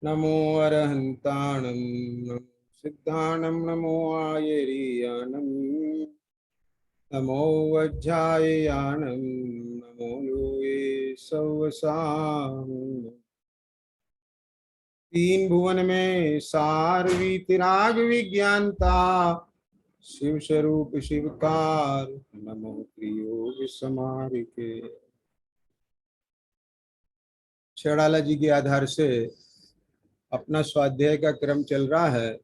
नमो अरहन्ताणं नमो सिद्धाणं नमो आयर्याणं नमो वज्राययाणं नमो योगे सवसानं। तीन भुवन में सार वितराग विज्ञानता शिव स्वरूप शिवकार नमो त्रियोग समारिके। शेड़ाला जी के आधार से अपना स्वाध्याय का क्रम चल रहा है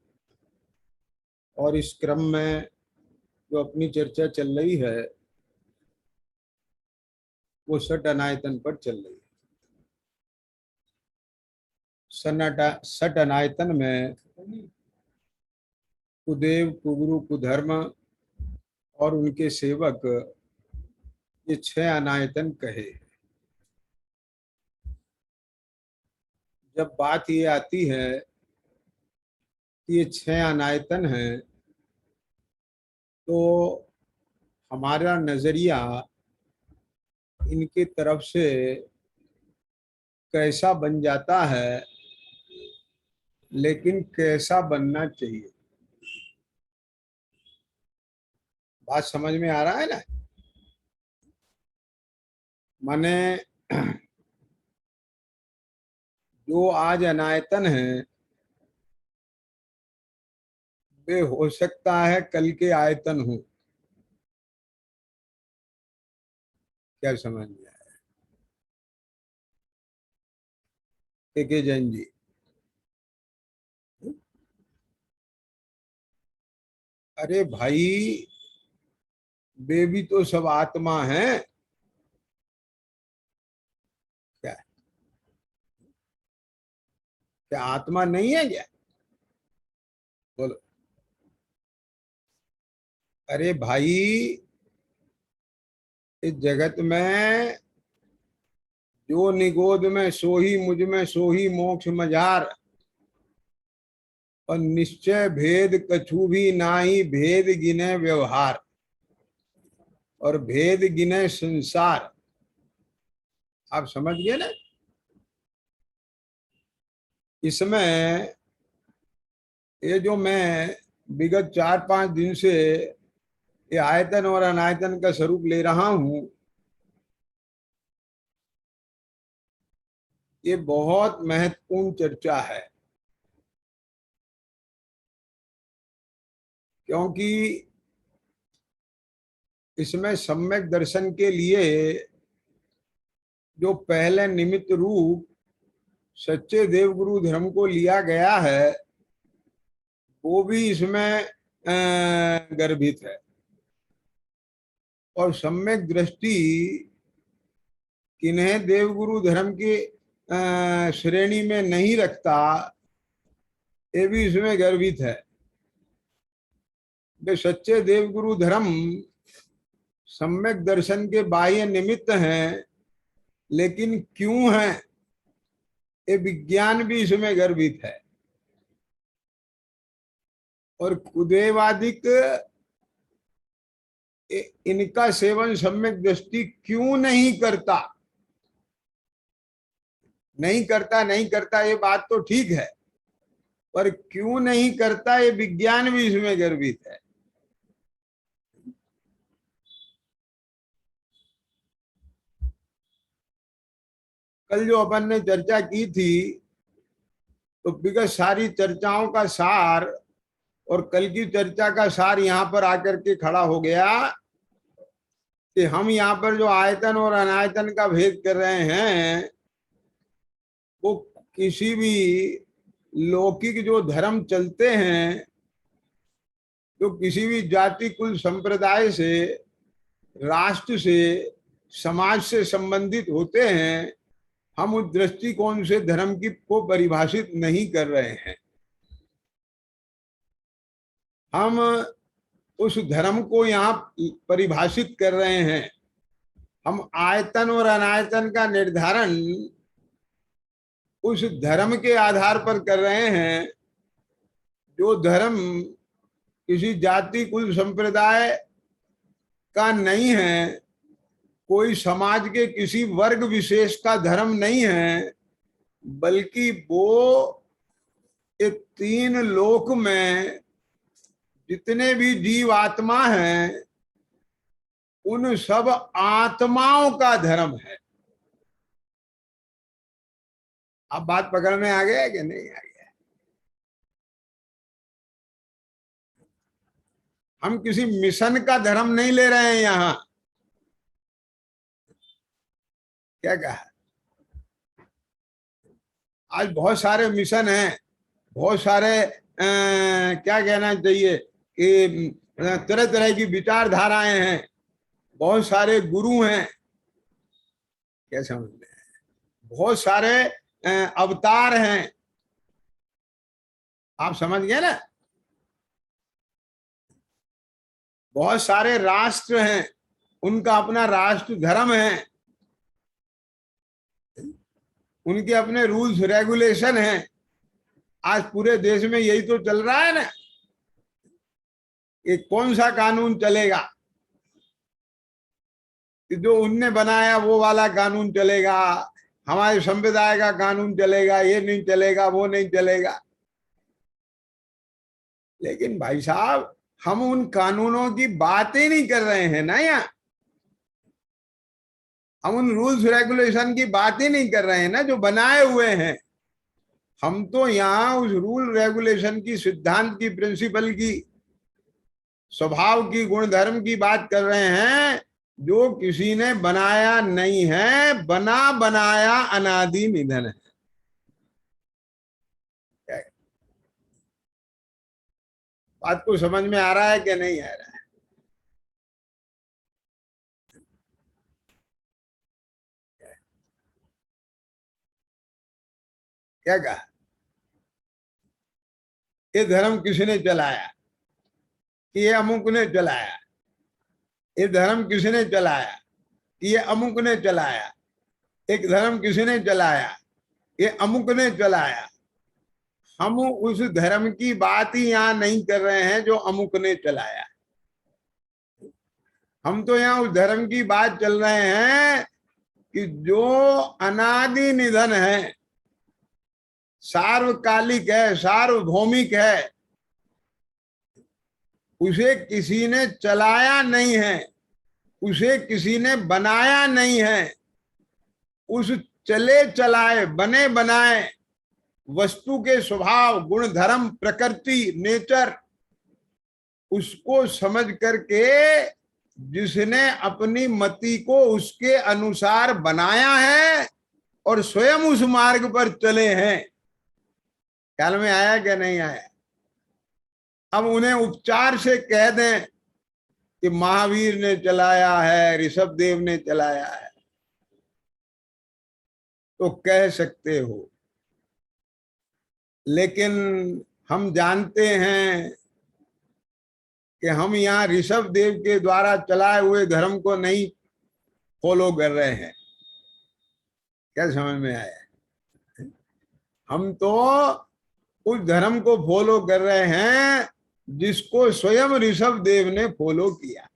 और इस क्रम में जो अपनी चर्चा चल रही है वो सट अनायतन पर चल रही है। सट अनायतन में कुदेव कुगुरु कुधर्म और उनके सेवक ये 6 अनायतन कहे। जब बात ये आती है कि ये 6 अनायतन हैं तो हमारा नजरिया इनके तरफ से कैसा बन जाता है, लेकिन कैसा बनना चाहिए। बात समझ में आ रहा है ना? माने जो आज अनायतन है वे हो सकता है कल के आयतन हो। क्या समझ में आया? के जैन जी, अरे भाई वे भी तो सब आत्मा हैं। क्या क्या आत्मा नहीं है क्या? बोलो। अरे भाई इस जगत में जो निगोद में सोही मुझ में सोही मोक्ष मझार, और निश्चय भेद कछु भी नाही भेद गिने व्यवहार और भेद गिने संसार। आप समझ गए ना? इसमें ये जो मैं विगत 4-5 दिन से ये आयतन और अनायतन का स्वरूप ले रहा हूं, ये बहुत महत्वपूर्ण चर्चा है। क्योंकि इसमें सम्यक दर्शन के लिए जो पहले निमित्त रूप सच्चे देवगुरु धर्म को लिया गया है वो भी इसमें गर्भित है। और सम्यक दृष्टि किन्हें देवगुरु धर्म की श्रेणी में नहीं रखता, ये भी इसमें गर्भित है। वे सच्चे देवगुरु धर्म सम्यक दर्शन के बाह्य निमित्त हैं, लेकिन क्यों हैं ये विज्ञान भी इसमें गर्भित है। और कुदेवादिक इनका सेवन सम्यक दृष्टि क्यों नहीं करता, नहीं करता ये बात तो ठीक है, पर क्यों नहीं करता ये विज्ञान भी इसमें गर्भित है। कल जो अपन ने चर्चा की थी तो विगत सारी चर्चाओं का सार और कल की चर्चा का सार यहाँ पर आकर के खड़ा हो गया कि हम यहाँ पर जो आयतन और अनायतन का भेद कर रहे हैं वो किसी भी लौकिक जो धर्म चलते हैं, जो किसी भी जाति कुल संप्रदाय से, राष्ट्र से, समाज से संबंधित होते हैं, हम उस दृष्टिकोण से धर्म की को परिभाषित नहीं कर रहे हैं। हम उस धर्म को यहाँ परिभाषित कर रहे हैं। हम आयतन और अनायतन का निर्धारण उस धर्म के आधार पर कर रहे हैं जो धर्म किसी जाति कुल संप्रदाय का नहीं है, कोई समाज के किसी वर्ग विशेष का धर्म नहीं है, बल्कि वो ये तीन लोक में जितने भी जीव आत्मा हैं उन सब आत्माओं का धर्म है। अब बात पकड़ में आ गया कि नहीं आ गया? हम किसी मिशन का धर्म नहीं ले रहे हैं यहां। क्या कहा? आज बहुत सारे मिशन हैं, बहुत सारे क्या कहना चाहिए कि तरह तरह की विचारधाराएं हैं, बहुत सारे गुरु हैं। क्या समझ में? बहुत सारे अवतार हैं। आप समझ गए ना? बहुत सारे राष्ट्र हैं, उनका अपना राष्ट्र धर्म है, उनके अपने रूल्स रेगुलेशन हैं। आज पूरे देश में यही तो चल रहा है ना कि कौन सा कानून चलेगा, कि जो उनने बनाया वो वाला कानून चलेगा, हमारे संप्रदाय का कानून चलेगा, ये नहीं चलेगा, वो नहीं चलेगा। लेकिन भाई साहब, हम उन कानूनों की बात ही नहीं कर रहे हैं ना यहाँ। हम उन रूल्स रेगुलेशन की बात ही नहीं कर रहे हैं ना जो बनाए हुए हैं। हम तो यहाँ उस रूल रेगुलेशन की, सिद्धांत की, प्रिंसिपल की, स्वभाव की, गुण धर्म की बात कर रहे हैं जो किसी ने बनाया नहीं है, बना बनाया अनादि निधन है। बात को समझ में आ रहा है कि नहीं आ रहा है? क्या कहा? ये धर्म किसने चलाया? कि ये अमुक ने चलाया? ये धर्म किसने चलाया? कि ये अमुक ने चलाया? एक धर्म किसने चलाया? ये अमुक ने चलाया। हम उस धर्म की बात ही यहाँ नहीं कर रहे हैं जो अमुक ने चलाया। हम तो यहाँ उस धर्म की बात चल रहे हैं कि जो अनादि निधन है, सार्वकालिक है, सार्वभौमिक है, उसे किसी ने चलाया नहीं है, उसे किसी ने बनाया नहीं है। उस चले चलाए, बने बनाए वस्तु के स्वभाव, गुण धर्म, प्रकृति, नेचर, उसको समझ करके जिसने अपनी मति को उसके अनुसार बनाया है और स्वयं उस मार्ग पर चले हैं। ख्याल में आया क्या नहीं आया? अब उन्हें उपचार से कह दें कि महावीर ने चलाया है, ऋषभ देव ने चलाया है, तो कह सकते हो। लेकिन हम जानते हैं कि हम यहाँ ऋषभ देव के द्वारा चलाए हुए धर्म को नहीं फॉलो कर रहे हैं। क्या समझ में आया? हम तो उस धर्म को फॉलो कर रहे हैं जिसको स्वयं ऋषभ देव ने फॉलो किया।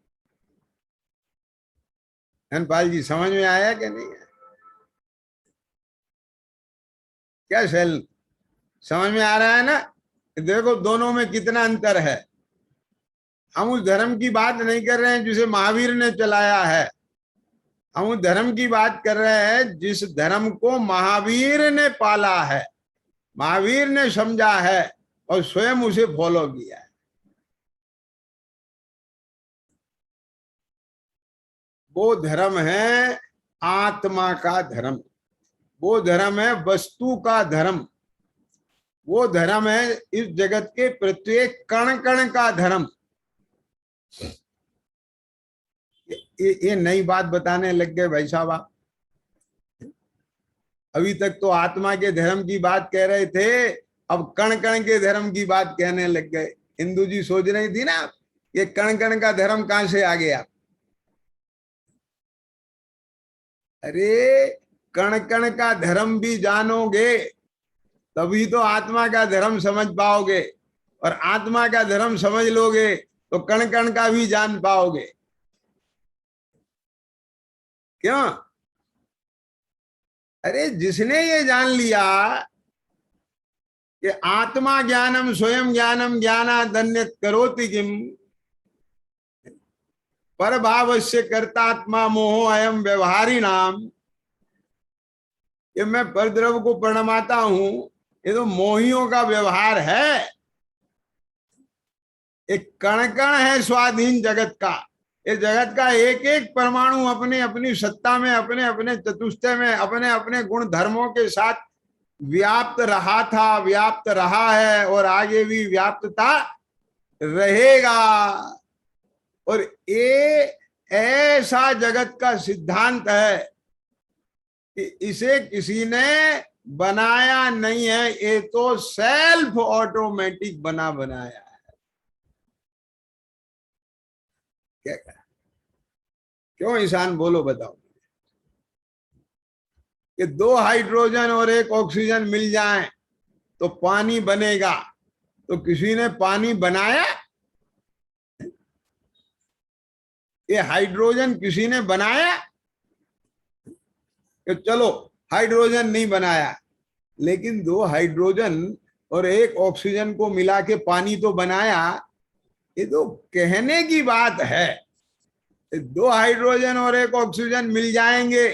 धनपाल जी, समझ में आया कि नहीं? क्या सेल समझ में आ रहा है ना? देखो दोनों में कितना अंतर है। हम उस धर्म की बात नहीं कर रहे हैं जिसे महावीर ने चलाया है। हम उस धर्म की बात कर रहे हैं जिस धर्म को महावीर ने पाला है, महावीर ने समझा है और स्वयं उसे फॉलो किया है। वो धर्म है आत्मा का धर्म, वो धर्म है वस्तु का धर्म, वो धर्म है इस जगत के प्रत्येक कण कण का धर्म। ये नई बात बताने लग गए भाई साहब आप। अभी तक तो आत्मा के धर्म की बात कह रहे थे, अब कण कण के धर्म की बात कहने लग गए। हिंदू जी सोच रही थी ना ये कण कण का धर्म कहां से आ गया। अरे कण कण का धर्म भी जानोगे तभी तो आत्मा का धर्म समझ पाओगे, और आत्मा का धर्म समझ लोगे तो कण कण का भी जान पाओगे। क्यों? अरे जिसने ये जान लिया कि आत्मा ज्ञानम स्वयं ज्ञानम ज्ञानादन्यत् करोति किम, पर भावस्य कर्तात्मा मोहो अयम व्यवहारी नाम। ये मैं परद्रव को प्रणमाता हूं, ये तो मोहियों का व्यवहार है। एक कण कण है स्वाधीन जगत का। ये जगत का एक एक परमाणु अपने अपनी सत्ता में, अपने अपने चतुष्टय में, अपने अपने गुण धर्मों के साथ व्याप्त रहा था, व्याप्त रहा है और आगे भी व्याप्तता रहेगा। और ये ऐसा जगत का सिद्धांत है कि इसे किसी ने बनाया नहीं है, ये तो सेल्फ ऑटोमेटिक बनाया है। क्या कहा? क्यों ईशान बोलो, बताओ। कि 2 हाइड्रोजन और 1 ऑक्सीजन मिल जाएं तो पानी बनेगा, तो किसी ने पानी बनाया? ये हाइड्रोजन किसी ने बनाया? कि चलो हाइड्रोजन नहीं बनाया, लेकिन 2 हाइड्रोजन और 1 ऑक्सीजन को मिला के पानी तो बनाया। ये तो कहने की बात है। 2 हाइड्रोजन और 1 ऑक्सीजन मिल जाएंगे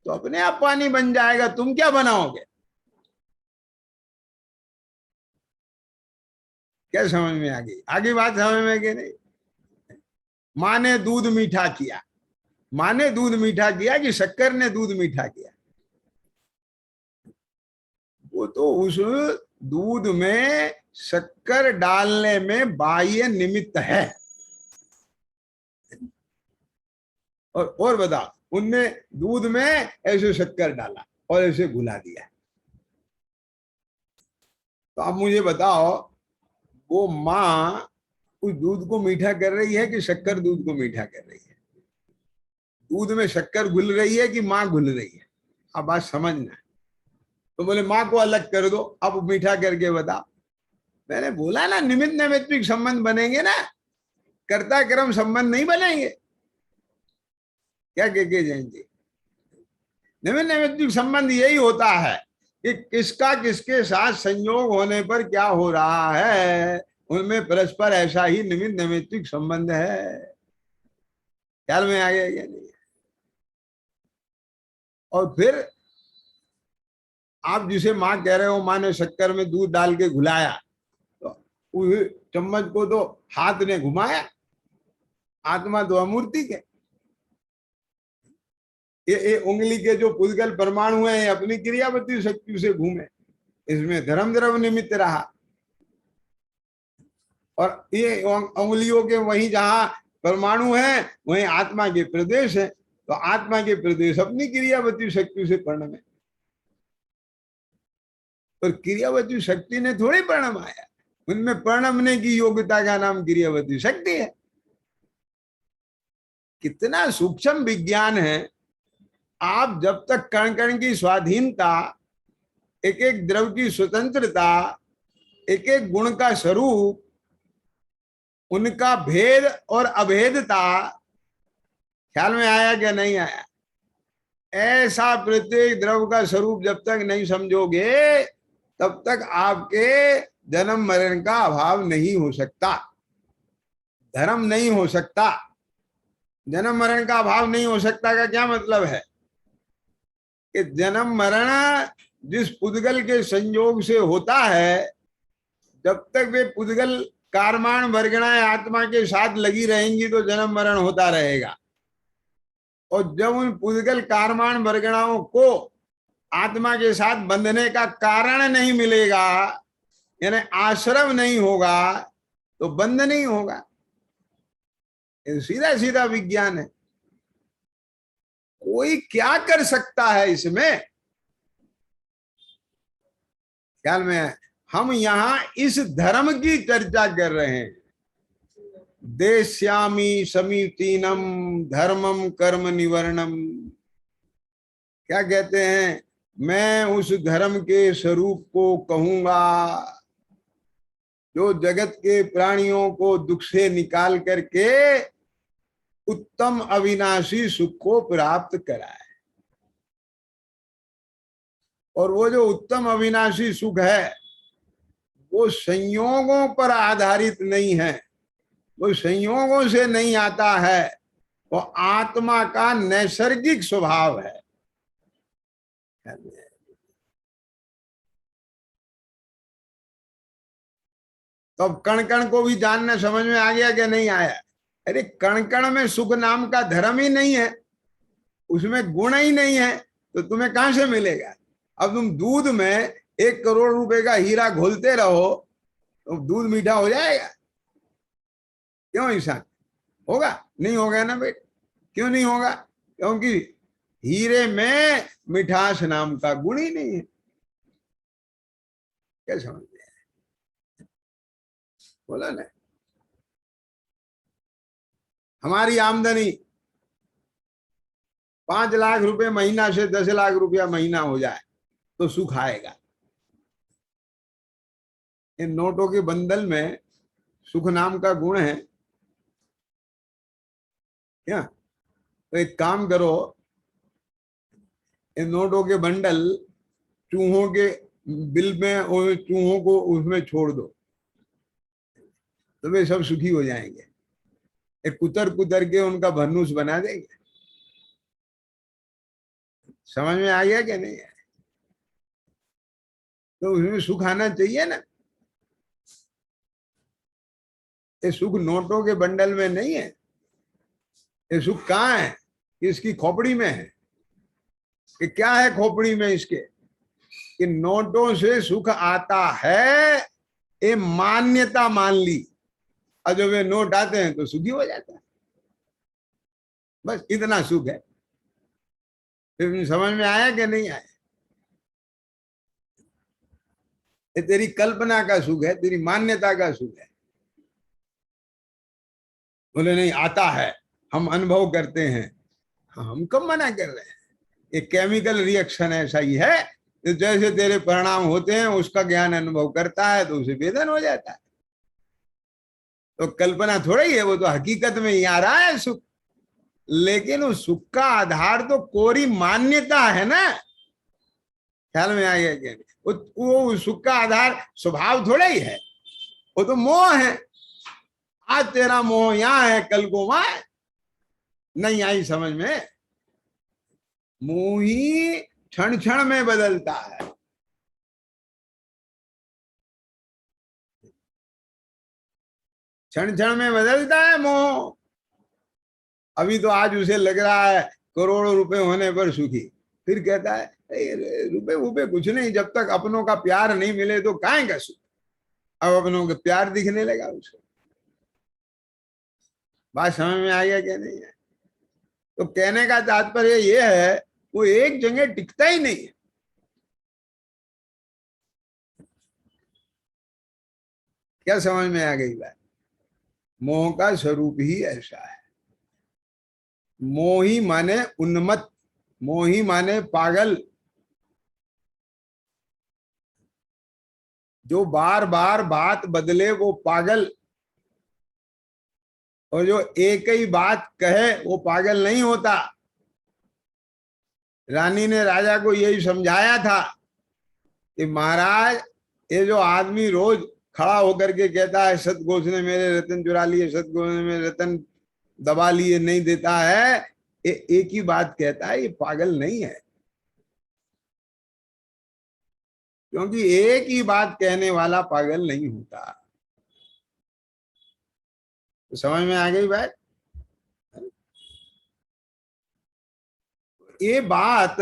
तो अपने आप पानी बन जाएगा, तुम क्या बनाओगे? क्या समझ में आ गई? आगे बात समझ में कि नहीं? माँ ने दूध मीठा किया, माँ ने दूध मीठा किया कि शक्कर ने दूध मीठा किया? वो तो उस दूध में शक्कर डालने में बाह्य निमित्त है। और बता, उनने दूध में ऐसे शक्कर डाला और ऐसे घुला दिया। तो अब मुझे बताओ, वो माँ उस दूध को मीठा कर रही है कि शक्कर दूध को मीठा कर रही है? दूध में शक्कर घुल रही है कि माँ घुल रही है? अब बात समझना। तो बोले माँ को अलग कर दो, अब मीठा करके बता। मैंने बोला ना, निमित्त नैमित्तिक संबंध बनेंगे ना, कर्ता कर्म संबंध नहीं बनेंगे। क्या के जैन जी? निमित्त नैमित्तिक संबंध यही होता है कि किसका किसके साथ संयोग होने पर क्या हो रहा है, उनमें परस्पर ऐसा ही निमित्त नैमित्तिक संबंध है। ख्याल में आ गया क्या? नहीं? और फिर आप जिसे माँ कह रहे हो, माँ ने शक्कर में दूध डाल के घुलाया, तो उस चम्मच को तो हाथ ने घुमाया। आत्मा तो अमूर्तिक है। ये उंगली के जो पुद्गल परमाणु है, अपनी क्रियावती शक्ति से घूमे, इसमें धर्म द्रव निमित्त रहा। और ये उंगलियों के वहीं जहां परमाणु है वहीं आत्मा के प्रदेश है, तो आत्मा के प्रदेश अपनी क्रियावती शक्ति से परिणमे। पर क्रियावती शक्ति ने थोड़ी परिणमाया, उनमें परिणमने की योग्यता का नाम क्रियावती शक्ति है। कितना सूक्ष्म विज्ञान है। आप जब तक कण कण की स्वाधीनता, एक एक द्रव की स्वतंत्रता, एक एक गुण का स्वरूप, उनका भेद और अभेदता ख्याल में आया क्या नहीं आया? ऐसा प्रत्येक द्रव का स्वरूप जब तक नहीं समझोगे, तब तक आपके जन्म मरण का अभाव नहीं हो सकता, धर्म नहीं हो सकता। जन्म मरण का अभाव नहीं हो सकता का क्या मतलब है? कि जन्म मरण जिस पुद्गल के संयोग से होता है, जब तक वे पुद्गल कारमाण वर्गणाएं आत्मा के साथ लगी रहेंगी तो जन्म मरण होता रहेगा। और जब उन पुद्गल कारमाण वर्गणाओं को आत्मा के साथ बंधने का कारण नहीं मिलेगा, यानी आश्रम नहीं होगा, तो बंध नहीं होगा। सीधा सीधा विज्ञान है। कोई क्या कर सकता है इसमें? ख्याल में है? हम यहां इस धर्म की चर्चा कर रहे हैं। देश्यामी समीचीनम धर्मम कर्म निवर्णम। क्या कहते हैं? मैं उस धर्म के स्वरूप को कहूंगा जो जगत के प्राणियों को दुख से निकाल करके उत्तम अविनाशी सुख को प्राप्त कराए। और वो जो उत्तम अविनाशी सुख है, वो संयोगों पर आधारित नहीं है, वो संयोगों से नहीं आता है, वो आत्मा का नैसर्गिक स्वभाव है। तो अब कण कण को भी जानना समझ में आ गया कि नहीं आया? अरे कण कण में सुख नाम का धर्म ही नहीं है, उसमें गुण ही नहीं है, तो तुम्हें कहां से मिलेगा? अब तुम दूध में 1 करोड़ रुपए का हीरा घोलते रहो तो दूध मीठा हो जाएगा? क्यों इंसान? होगा? नहीं होगा ना बेटे। क्यों नहीं होगा? क्योंकि हीरे में मिठास नाम का गुण ही नहीं है। क्या समझ में? बोला ना, हमारी आमदनी 5 लाख रुपए महीना से 10 लाख रुपया महीना हो जाए तो सुख आएगा। इन नोटों के बंडल में सुख नाम का गुण है क्या? तो एक काम करो, इन नोटों के बंडल चूहों के बिल में और चूहों को उसमें छोड़ दो तो वे सब सुखी हो जाएंगे। एक कुतर कुतर के उनका भनूस बना देंगे। समझ में आ गया क्या नहीं है? तो उसमें सुख आना चाहिए ना। ये सुख नोटों के बंडल में नहीं है। ये सुख कहाँ है? इसकी खोपड़ी में है। कि क्या है खोपड़ी में इसके? कि नोटों से सुख आता है, ये मान्यता मान ली, और जब वे नोट आते हैं तो सुखी हो जाता है। बस इतना सुख है। फिर समझ में आया कि नहीं आया? ये तेरी कल्पना का सुख है, तेरी मान्यता का सुख है। बोले नहीं आता है, हम अनुभव करते हैं। हम कब मना कर रहे हैं? ये केमिकल रिएक्शन ऐसा ही है, तो जैसे तेरे परिणाम होते हैं उसका ज्ञान अनुभव करता है तो उसे वेदन हो जाता है। तो कल्पना थोड़ा ही है, वो तो हकीकत में ही आ रहा है सुख। लेकिन उस सुख का आधार तो कोरी मान्यता है ना। ख्याल में आ गया क्या? वो सुख का आधार स्वभाव थोड़ा ही है, वो तो मोह है। आज तेरा मोह यहां है, कल को वहां। नहीं आई समझ में? मोह ही क्षण क्षण में बदलता है। क्षण क्षण में बदलता है मोह। अभी तो आज उसे लग रहा है करोड़ों रुपए होने पर सुखी, फिर कहता है रुपए रुपए कुछ नहीं, जब तक अपनों का प्यार नहीं मिले तो काहे का सुख। अब अपनों का प्यार दिखने लगा उसको। बात समझ में आ गया क्या नहीं है? तो कहने का तात्पर्य यह है, वो एक जगह टिकता ही नहीं है। क्या समझ में आ गई बात? मोह का स्वरूप ही ऐसा है। मोही माने उन्मत्त, मोही माने पागल, जो बार बार बात बदले वो पागल, और जो एक ही बात कहे वो पागल नहीं होता। रानी ने राजा को यही समझाया था कि महाराज, ये जो आदमी रोज खड़ा होकर के कहता है सतगोश ने मेरे रतन चुरा लिए, सतगोश ने मेरे रतन दबा लिए, नहीं देता है, ये एक ही बात कहता है, ये पागल नहीं है। क्योंकि एक ही बात कहने वाला पागल नहीं होता। तो समझ में आ गई बात? ये बात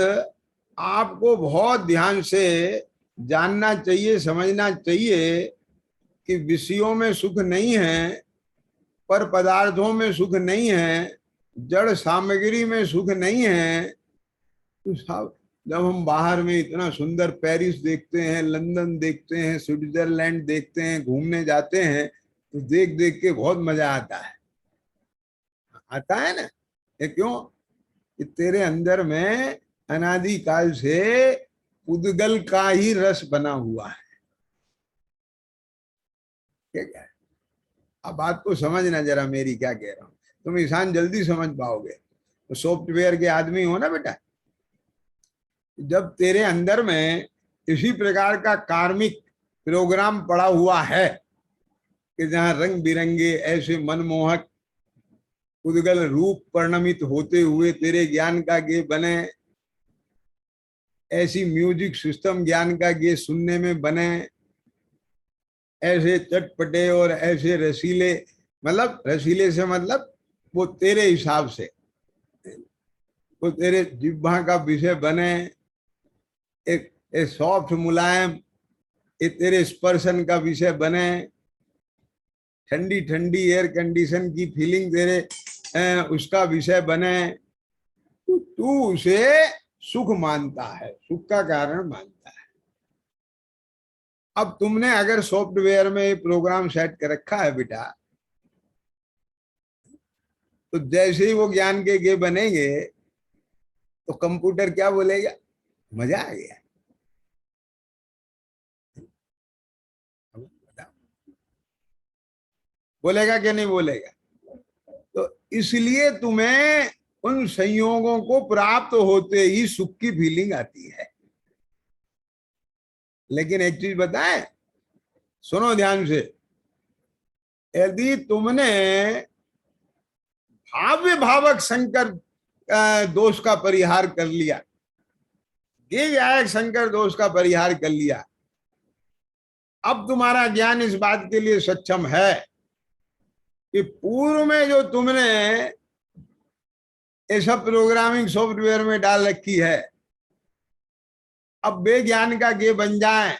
आपको बहुत ध्यान से जानना चाहिए, समझना चाहिए कि विषयों में सुख नहीं है, पर पदार्थों में सुख नहीं है, जड़ सामग्री में सुख नहीं है। तो साहब, जब हम बाहर में इतना सुंदर पेरिस देखते हैं, लंदन देखते हैं, स्विट्जरलैंड देखते हैं, घूमने जाते हैं, तो देख देख के बहुत मजा आता है। आता है ना? ये क्यों? कि तेरे अंदर में अनादि काल से उद्गल का ही रस बना हुआ है। ठीक है? अब बात को समझना जरा, मेरी क्या कह रहा हूं, तुम ईशान जल्दी समझ पाओगे। तो सॉफ्टवेयर के आदमी हो ना बेटा, जब तेरे अंदर में इसी प्रकार का कार्मिक प्रोग्राम पड़ा हुआ है कि जहां रंग बिरंगे ऐसे मनमोहक उद्गल रूप परिणमित होते हुए तेरे ज्ञान का गे बने, ऐसी म्यूजिक सिस्टम ज्ञान का गे सुनने में बने, ऐसे चटपटे और ऐसे रसीले, मतलब रसीले से मतलब वो तेरे हिसाब से, वो तेरे जिह्वा का विषय बने, एक सॉफ्ट मुलायम ये तेरे स्पर्शन का विषय बने, ठंडी ठंडी एयर कंडीशन की फीलिंग तेरे उसका विषय बने, तो तू उसे सुख मानता है, सुख का कारण मानता है। अब तुमने अगर सॉफ्टवेयर में ये प्रोग्राम सेट कर रखा है बेटा, तो जैसे ही वो ज्ञान के गे बनेंगे तो कंप्यूटर क्या बोलेगा, मजा आ गया। बोलेगा कि नहीं बोलेगा? तो इसलिए तुम्हें उन संयोगों को प्राप्त होते ही सुख की फीलिंग आती है। लेकिन एक चीज बताएं, सुनो ध्यान से, यदि तुमने भाव्य भावक संकर दोष का परिहार कर लिया, ये व्यायक संकर दोष का परिहार कर लिया, अब तुम्हारा ज्ञान इस बात के लिए सक्षम है कि पूर्व में जो तुमने ये सब प्रोग्रामिंग सॉफ्टवेयर में डाल रखी है, अब वे ज्ञान का गे बन जाए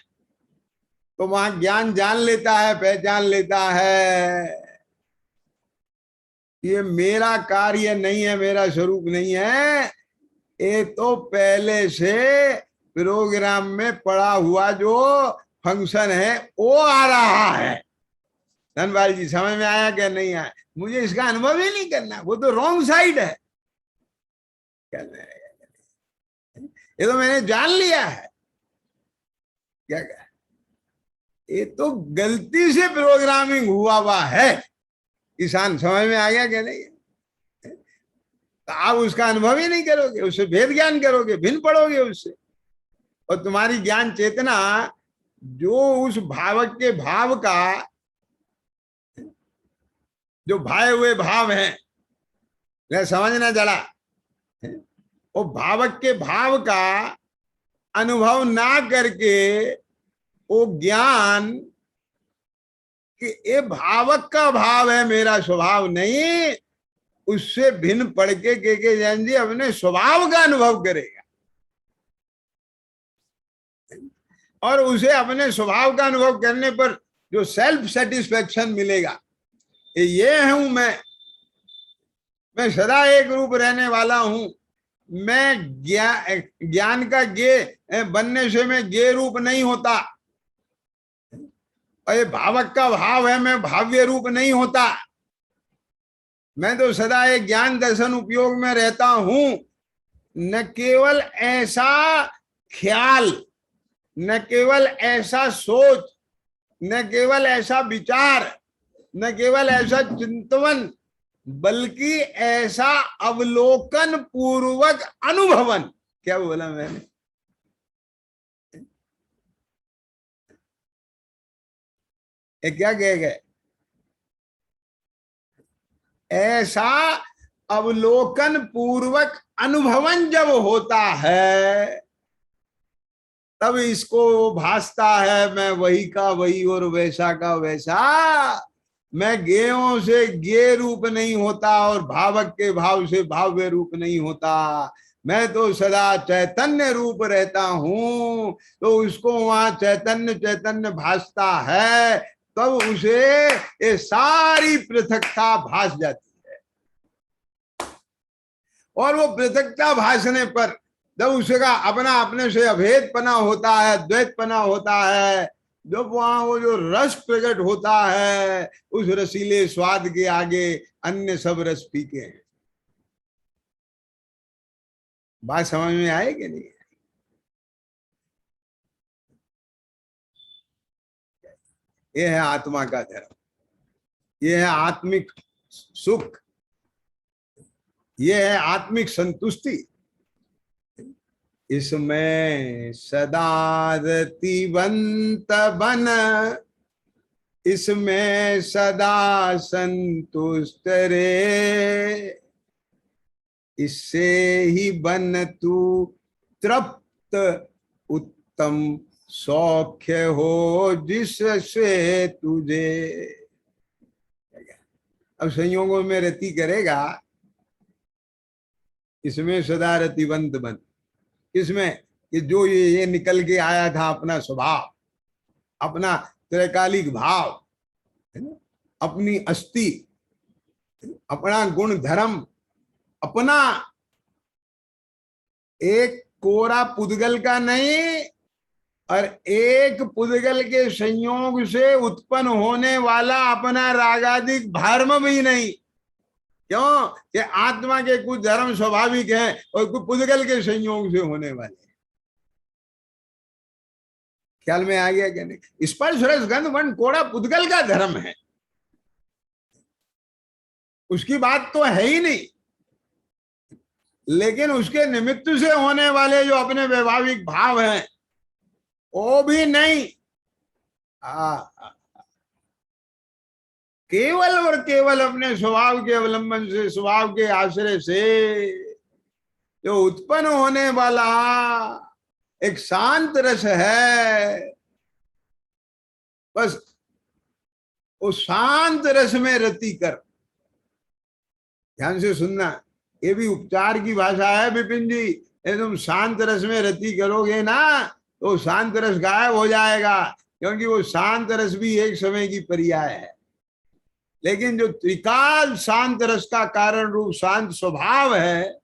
तो वहां ज्ञान जान लेता है, पहचान लेता है, ये मेरा कार्य नहीं है, मेरा स्वरूप नहीं है, ये तो पहले से प्रोग्राम में पड़ा हुआ जो फंक्शन है वो आ रहा है। धनपाल जी समझ में आया क्या नहीं आया? मुझे इसका अनुभव ही नहीं करना, वो तो रॉन्ग साइड है। ये तो मैंने जान लिया है। क्या ये तो गलती से प्रोग्रामिंग हुआ है। किसान समझ में आ गया क्या नहीं? तो आप उसका अनुभव ही नहीं करोगे, उससे भेद ज्ञान करोगे, भिन्न पड़ोगे उससे, और तुम्हारी ज्ञान चेतना जो उस भावक के भाव का, जो भाए हुए भाव हैं, समझना जरा, वो भावक के भाव का अनुभव ना करके वो ज्ञान कि ये भावक का भाव है, मेरा स्वभाव नहीं, उससे भिन्न पढ़ के जैन जी अपने स्वभाव का अनुभव करेगा और उसे अपने स्वभाव का अनुभव करने पर जो सेल्फ सेटिस्फेक्शन मिलेगा, ये हूं मैं सदा एक रूप रहने वाला हूं, मैं ज्ञान का गे बनने से मैं गे रूप नहीं होता, और ये भावक का भाव है, मैं भाव्य रूप नहीं होता, मैं तो सदा एक ज्ञान दर्शन उपयोग में रहता हूं। न केवल ऐसा ख्याल, न केवल ऐसा सोच, न केवल ऐसा विचार, न केवल ऐसा चिंतन, बल्कि ऐसा अवलोकन पूर्वक अनुभवन। क्या बोला मैंने? क्या कह गए? ऐसा अवलोकन पूर्वक अनुभवन जब होता है तब इसको भासता है मैं वही का वही और वैसा का वैसा, मैं गेयों से गे रूप नहीं होता और भावक के भाव से भाव्य रूप नहीं होता, मैं तो सदा चैतन्य रूप रहता हूं। तो उसको वहां चैतन्य चैतन्य भासता है, तब उसे ये सारी पृथकता भास जाती है। और वो पृथकता भासने पर जब उसका अपना अपने से अभेद पना होता है, द्वैत पना होता है, जब वहां वो जो रस प्रकट होता है, उस रसीले स्वाद के आगे अन्य सब रस फीके हैं। बात समझ में आए कि नहीं? ये है आत्मा का धर्म, ये है आत्मिक सुख, ये है आत्मिक संतुष्टि, इसमें सदा रतिवंत बन, इसमें सदा संतुष्ट रे, इससे ही बन तू तृप्त उत्तम सौख्य हो जिससे तुझे। अब संयोगों में रति करेगा, इसमें सदा रतिवंत बन, इसमें कि जो ये निकल के आया था अपना स्वभाव, अपना त्रैकालिक भाव, है ना, अपनी अस्थि, अपना गुण धर्म, अपना एक कोरा पुद्गल का नहीं, और एक पुद्गल के संयोग से उत्पन्न होने वाला अपना रागादिक धर्म भी नहीं। क्यों कि आत्मा के कुछ धर्म स्वाभाविक हैं और कुछ पुद्गल के संयोग से होने वाले। ख्याल में आ गया क्या? नहीं, स्पर्श रस गंध मन कोड़ा पुद्गल का धर्म है, उसकी बात तो है ही नहीं, लेकिन उसके निमित्त से होने वाले जो अपने वैभाविक भाव हैं वो भी नहीं। केवल और केवल अपने स्वभाव के अवलंबन से, स्वभाव के आश्रय से जो उत्पन्न होने वाला एक शांत रस है, बस उस शांत रस में रति कर। ध्यान से सुनना, ये भी उपचार की भाषा है विपिन जी। तुम शांत रस में रति करोगे ना तो शांत रस गायब हो जाएगा, क्योंकि वो शांत रस भी एक समय की पर्याय है। लेकिन जो त्रिकाल शांत रस का कारण रूप शांत स्वभाव है,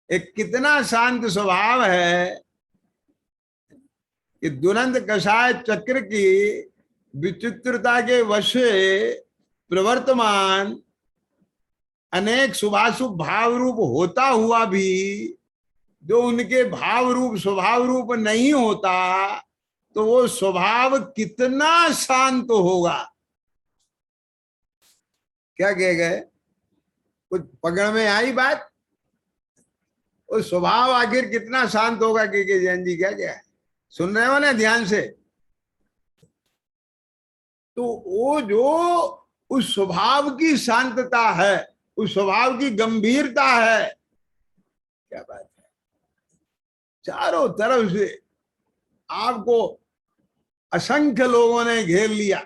एक कितना शांत स्वभाव है कि दुरंत कषाय चक्र की विचित्रता के वश प्रवर्तमान अनेक शुभाशुभ भाव रूप होता हुआ भी जो उनके भाव रूप स्वभाव रूप नहीं होता, तो वो स्वभाव कितना शांत होगा। क्या कह गए? कुछ पकड़ में आई बात? वो स्वभाव आखिर कितना शांत होगा के जैन जी? क्या क्या सुन रहे हो ना ध्यान से? तो वो जो उस स्वभाव की शांतता है, उस स्वभाव की गंभीरता है, क्या बात है। चारों तरफ से आपको असंख्य लोगों ने घेर लिया।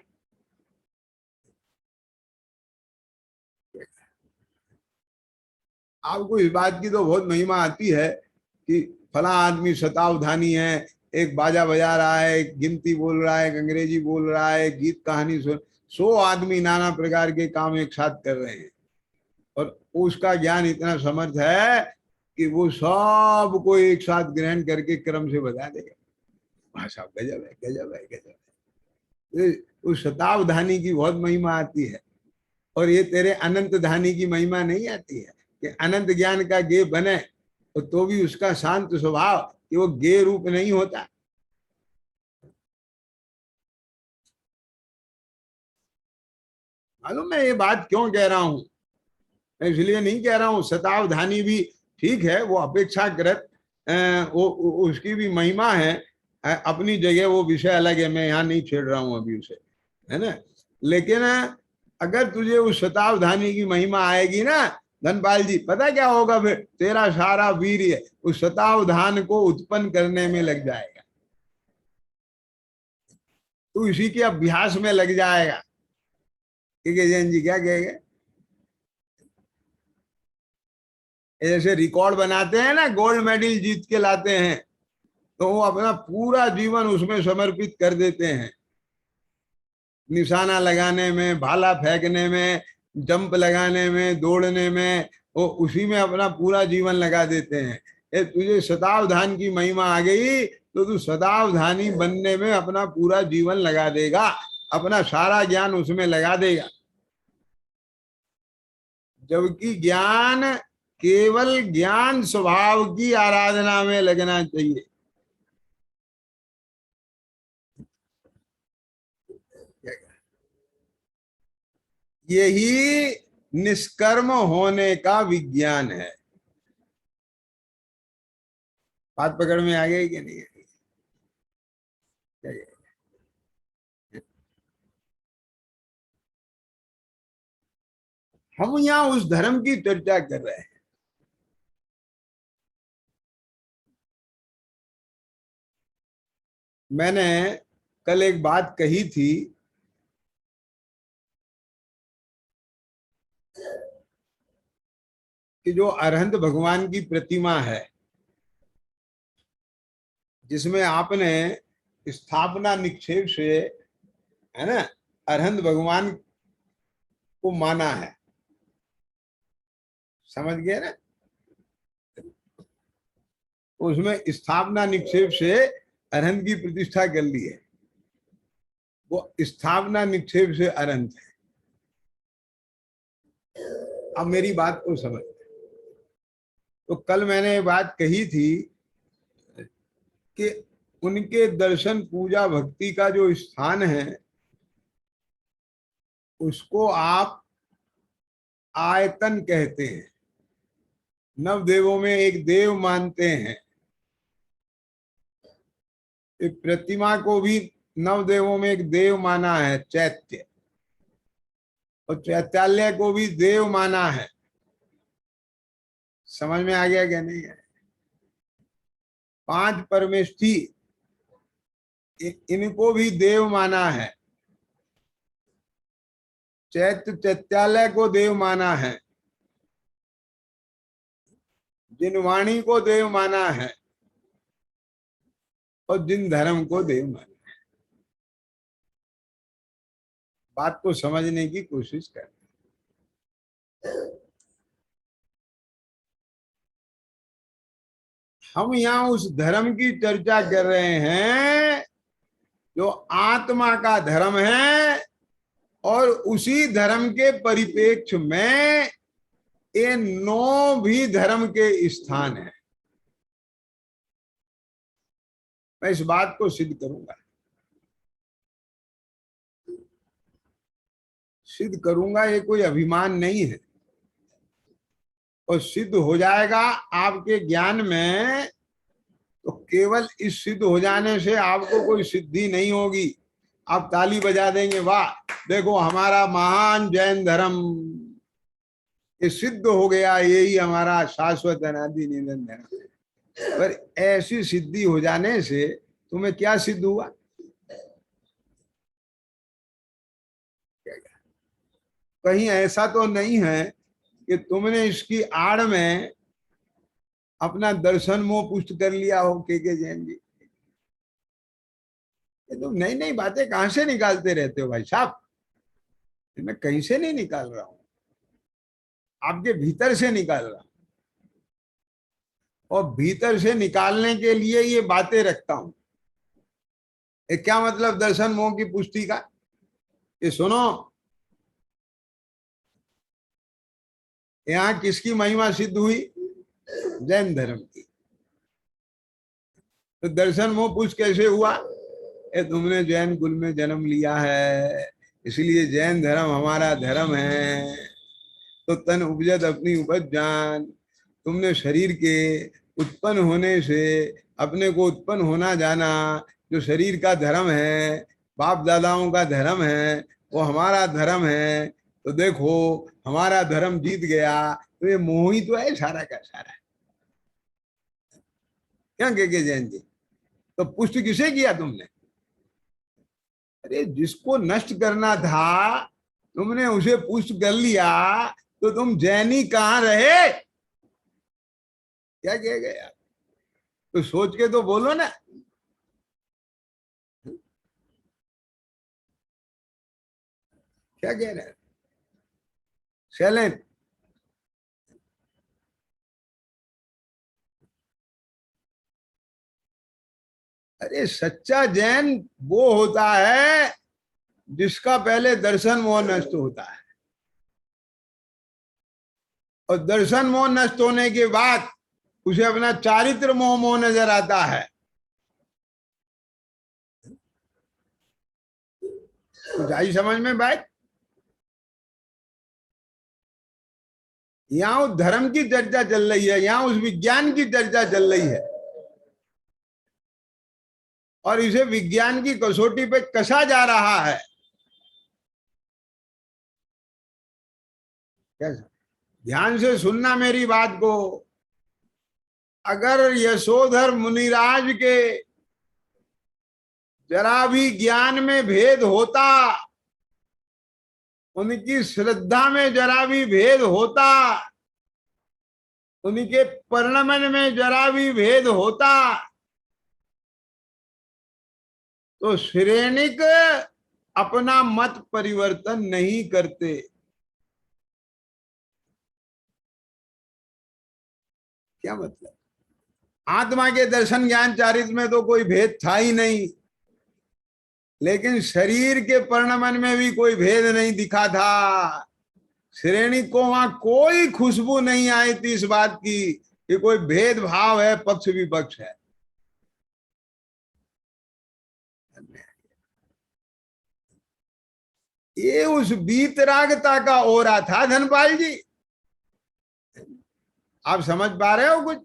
आपको इस बात की तो बहुत महिमा आती है कि फला आदमी शतावधानी है, एक बाजा बजा रहा है, एक गिनती बोल रहा है, एक अंग्रेजी बोल रहा है, गीत कहानी सुन, 100 आदमी नाना प्रकार के काम एक साथ कर रहे हैं, और उसका ज्ञान इतना समर्थ है कि वो सब को एक साथ ग्रहण करके क्रम से बता देगा। भाषा गजब है, गजब है, गजब है। उस शतावधानी की बहुत महिमा आती है, और ये तेरे अनंत धानी की महिमा नहीं आती है कि अनंत ज्ञान का गे बने तो भी उसका शांत स्वभाव कि वो गे रूप नहीं होता। मालूम मैं ये बात क्यों कह रहा हूं? मैं इसलिए नहीं कह रहा हूं, शतावधानी भी ठीक है, वो अपेक्षाकृत वो उसकी भी महिमा है अपनी जगह, वो विषय अलग है, मैं यहाँ नहीं छेड़ रहा हूं अभी उसे, है ना। लेकिन अगर तुझे उस शतावधानी की महिमा आएगी ना धनपाल जी, पता क्या होगा फिर? तेरा सारा वीर्य उस शतावधान को उत्पन्न करने में लग जाएगा, तू इसी के अभ्यास में लग जाएगा। ठीक है जैन जी, क्या कहेंगे? जैसे रिकॉर्ड बनाते हैं ना, गोल्ड मेडल जीत के लाते हैं, तो वो अपना पूरा जीवन उसमें समर्पित कर देते हैं, निशाना लगाने में, भाला फेंकने में, जंप लगाने में, दौड़ने में, वो उसी में अपना पूरा जीवन लगा देते हैं। ये तुझे शतावधान की महिमा आ गई तो तू शतावधानी बनने में अपना पूरा जीवन लगा देगा, अपना सारा ज्ञान उसमें लगा देगा। जबकि ज्ञान केवल ज्ञान स्वभाव की आराधना में लगना चाहिए। यही निष्कर्म होने का विज्ञान है। बात पकड़ में आ गई कि नहीं आ गई? हम यहाँ उस धर्म की चर्चा कर रहे हैं। मैंने कल एक बात कही थी कि जो अरहंत भगवान की प्रतिमा है, जिसमें आपने स्थापना निक्षेप से, है ना, अरहंत भगवान को माना है, समझ गए ना? उसमें स्थापना निक्षेप से अरहंत की प्रतिष्ठा कर ली है। वो स्थापना निक्षेप से अरहंत है। अब मेरी बात को समझ। तो कल मैंने बात कही थी कि उनके दर्शन पूजा भक्ति का जो स्थान है, उसको आप आयतन कहते हैं। नव देवों में एक देव मानते हैं। एक प्रतिमा को भी नव देवों में एक देव माना है, चैत्य, और चैत्यालय को भी देव माना है। समझ में आ गया क्या नहीं है? 5 परमेष्ठी, इनको भी देव माना है। चैत्य चैत्यालय को देव माना है। जिनवाणी को देव माना है, और जिन धर्म को देव माना। बात को समझने की कोशिश कर। हम यहाँ उस धर्म की चर्चा कर रहे हैं जो आत्मा का धर्म है, और उसी धर्म के परिप्रेक्ष्य में ये 9 भी धर्म के स्थान है। मैं इस बात को सिद्ध करूंगा, सिद्ध करूंगा। ये कोई अभिमान नहीं है, और सिद्ध हो जाएगा आपके ज्ञान में। तो केवल इस सिद्ध हो जाने से आपको कोई सिद्धि नहीं होगी। आप ताली बजा देंगे, वाह देखो हमारा महान जैन धर्म ये सिद्ध हो गया, यही हमारा शाश्वत अनादि निरंतर धर्म है। पर ऐसी सिद्धि हो जाने से तुम्हें क्या सिद्ध हुआ? कहीं ऐसा तो नहीं है कि तुमने इसकी आड़ में अपना दर्शन मोह पुष्ट कर लिया हो के जैन जी? ये तुम नई नई बातें कहां से निकालते रहते हो भाई साहब? मैं कहीं से नहीं निकाल रहा हूं, आपके भीतर से निकाल रहा हूं। और भीतर से निकालने के लिए ये बातें रखता हूं। ये क्या मतलब दर्शन मोह की पुष्टि का? ये सुनो, यहाँ किसकी महिमा सिद्ध हुई? जैन धर्म की। तो दर्शन मोह पुष्ट कैसे हुआ? ये तुमने जैन कुल में जन्म लिया है, इसलिए जैन धर्म हमारा धर्म है। तो तन उपजत अपनी उपज जान। तुमने शरीर के उत्पन्न होने से अपने को उत्पन्न होना जाना, जो शरीर का धर्म है, बाप दादाओं का धर्म है, वो हमारा धर्म है। तो देखो हमारा धर्म जीत गया। तो ये मोह ही तो है सारा का सारा। क्या के जैन जी? तो पुष्ट किसे किया तुमने? अरे जिसको नष्ट करना था तुमने उसे पुष्ट कर लिया। तो तुम जैनी कहाँ रहे? क्या किया गया? तो सोच के तो बोलो ना। क्या कह रहे हैं? शैलेंद्र, अरे सच्चा जैन वो होता है जिसका पहले दर्शन मोह नष्ट होता है, और दर्शन मोह नष्ट होने के बाद उसे अपना चारित्र मोह मोह नजर आता है। कुछ आई समझ में बात? यहाँ उस धर्म की चर्चा चल रही है, यहाँ उस विज्ञान की चर्चा चल रही है। और इसे विज्ञान की कसौटी पे कसा जा रहा है। कैसा? ध्यान से सुनना मेरी बात को। अगर यशोधर मुनिराज के जरा भी ज्ञान में भेद होता, उनकी श्रद्धा में जरा भी भेद होता, उनके परिणमन में जरा भी भेद होता, तो श्रेणिक अपना मत परिवर्तन नहीं करते। क्या मतलब? आत्मा के दर्शन ज्ञान चारित्र में तो कोई भेद था ही नहीं, लेकिन शरीर के परिणमन में भी कोई भेद नहीं दिखा था। श्रेणी को वहां कोई खुशबू नहीं आई थी इस बात की कि कोई भेदभाव है, पक्ष विपक्ष है। ये उस बीतरागता का ओरा था धनपाल जी। आप समझ पा रहे हो कुछ?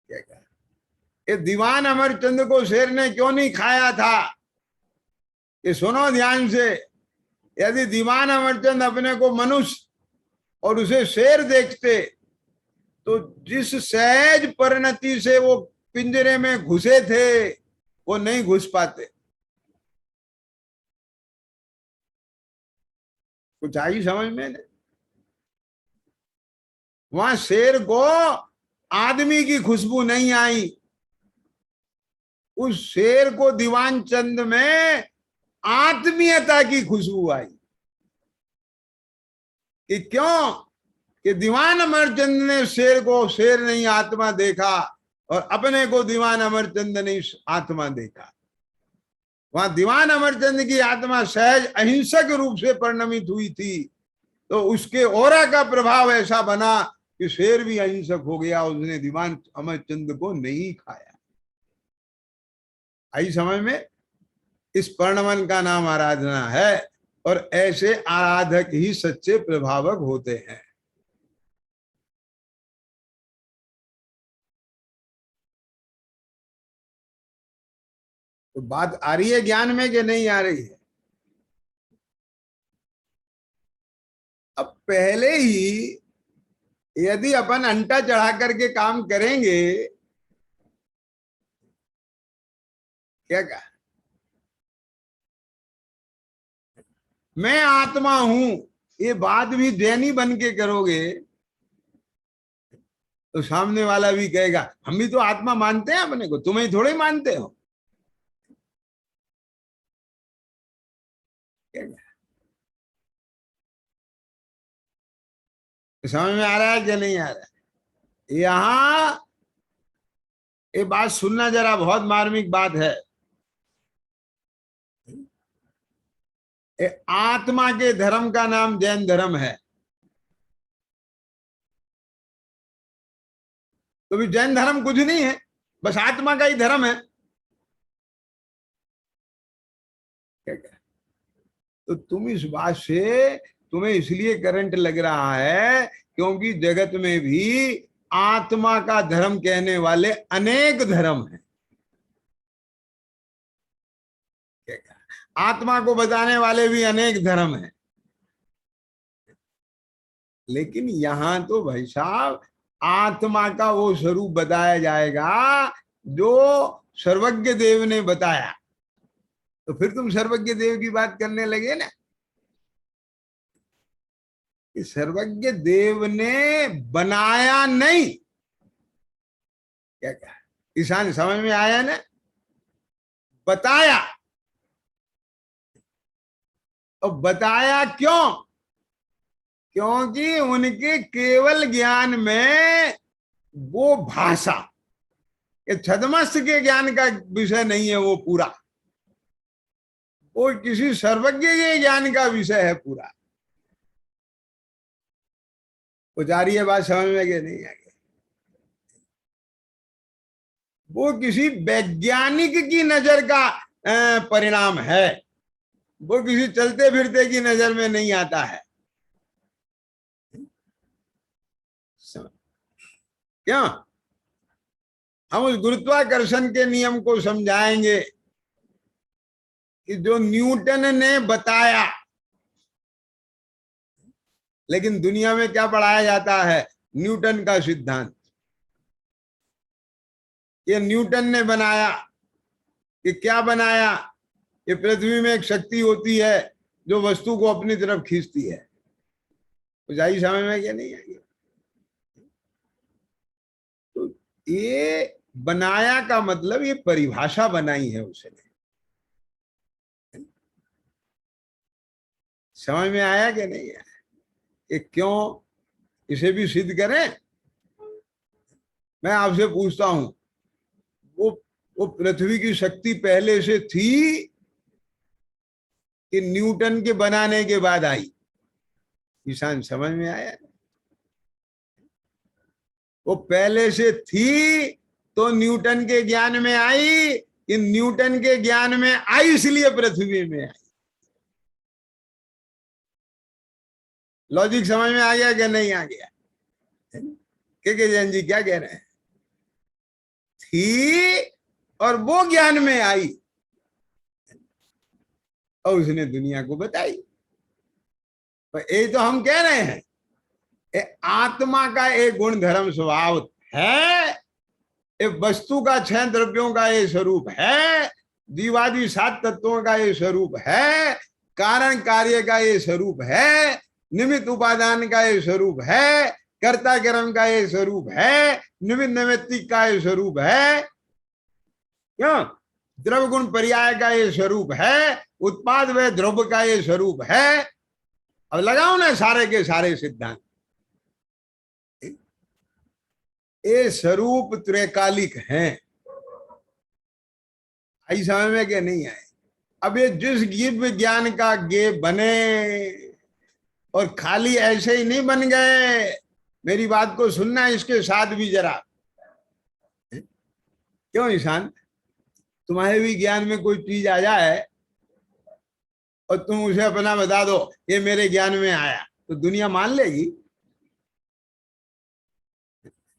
क्या कहा? ये दीवान अमरचंद को शेर ने क्यों नहीं खाया था? ये सुनो ध्यान से। यदि दीवान अमरचंद अपने को मनुष्य और उसे शेर देखते, तो जिस सहज परिणति से वो पिंजरे में घुसे थे, वो नहीं घुस पाते। कुछ आई समझ में? वहां शेर को आदमी की खुशबू नहीं आई, उस शेर को दीवान चंद में आत्मीयता की खुशबू आई। कि क्यों? कि दीवान अमरचंद ने शेर को शेर नहीं आत्मा देखा, और अपने को दीवान अमरचंद ने आत्मा देखा। वहां दीवान अमरचंद की आत्मा सहज अहिंसक रूप से परिणमित हुई थी, तो उसके ओरा का प्रभाव ऐसा बना कि शेर भी अहिंसक हो गया, उसने दीवान अमरचंद को नहीं खाया। आई समझ में? इस परिणमन का नाम आराधना है, और ऐसे आराधक ही सच्चे प्रभावक होते हैं। तो बात आ रही है ज्ञान में कि नहीं आ रही है? अब पहले ही यदि अपन अंटा चढ़ा करके काम करेंगे, क्या कहा? मैं आत्मा हूं, ये बात भी दैनी बन के करोगे, तो सामने वाला भी कहेगा हम भी तो आत्मा मानते हैं अपने को, तुम्हें थोड़े मानते हो। क्या कहा? समझ में आ रहा है कि नहीं आ रहा है? यहां ये बात सुनना जरा, बहुत मार्मिक बात है। आत्मा के धर्म का नाम जैन धर्म है। तो भी जैन धर्म कुछ नहीं है, बस आत्मा का ही धर्म है। क्या क्या? तो तुम इस बात से तुम्हें इसलिए करंट लग रहा है क्योंकि जगत में भी आत्मा का धर्म कहने वाले अनेक धर्म हैं। क्या क्या? आत्मा को बताने वाले भी अनेक धर्म हैं, लेकिन यहां तो भाई साहब आत्मा का वो स्वरूप बताया जाएगा जो सर्वज्ञ देव ने बताया। तो फिर तुम सर्वज्ञ देव की बात करने लगे ना, कि सर्वज्ञ देव ने बनाया नहीं। क्या क्या? किसान समझ में आया ना? बताया। और बताया क्यों? क्योंकि उनके केवल ज्ञान में वो भाषा, ये छद्मस्त के ज्ञान का विषय नहीं है, वो पूरा वो किसी सर्वज्ञ के ज्ञान का विषय है पूरा। वो जा रही है बात समझ में कि नहीं आ गई? वो किसी वैज्ञानिक की नजर का परिणाम है, वो किसी चलते फिरते की नजर में नहीं आता है। क्यों? हम उस गुरुत्वाकर्षण के नियम को समझाएंगे कि जो न्यूटन ने बताया, लेकिन दुनिया में क्या पढ़ाया जाता है? न्यूटन का सिद्धांत। ये न्यूटन ने बनाया। कि क्या बनाया? ये पृथ्वी में एक शक्ति होती है जो वस्तु को अपनी तरफ खींचती है। कुछ आई समझ में क्या नहीं आई? तो ये बनाया का मतलब ये परिभाषा बनाई है उसने। समझ में आया कि नहीं आया? ये क्यों, इसे भी सिद्ध करें। मैं आपसे पूछता हूं, वो वो पृथ्वी की शक्ति पहले से थी कि न्यूटन के बनाने के बाद आई? किसान समझ में आया? वो पहले से थी तो न्यूटन के ज्ञान में आई, कि न्यूटन के ज्ञान में आई इसलिए पृथ्वी में आई? लॉजिक समझ में आ गया कि नहीं आ गया? के जैन जी क्या कह रहे हैं? थी और वो ज्ञान में आई और उसने दुनिया को बताई। तो ये तो हम कह रहे हैं, आत्मा का एक गुण धर्म स्वभाव है, एक वस्तु का 6 द्रव्यों का ये स्वरूप है, जीवादि 7 तत्वों का ये स्वरूप है, कारण कार्य का ये स्वरूप है, निमित्त उपादान का ये स्वरूप है, कर्ता कर्म का ये स्वरूप है, निमित्त नैमित्तिक का ये स्वरूप है, क्यों? द्रव्य गुण पर्याय का ये स्वरूप है, उत्पाद व द्रव्य का ये स्वरूप है। अब लगाओ ना सारे के सारे सिद्धांत। ये स्वरूप त्रैकालिक हैं। आई समझ में क्या नहीं आए? अब ये जिस जीव विज्ञान का गे बने और खाली ऐसे ही नहीं बन गए, मेरी बात को सुनना इसके साथ भी जरा। क्यों ईशान, तुम्हारे भी ज्ञान में कोई चीज आ जाए और तुम उसे अपना बता दो ये मेरे ज्ञान में आया, तो दुनिया मान लेगी?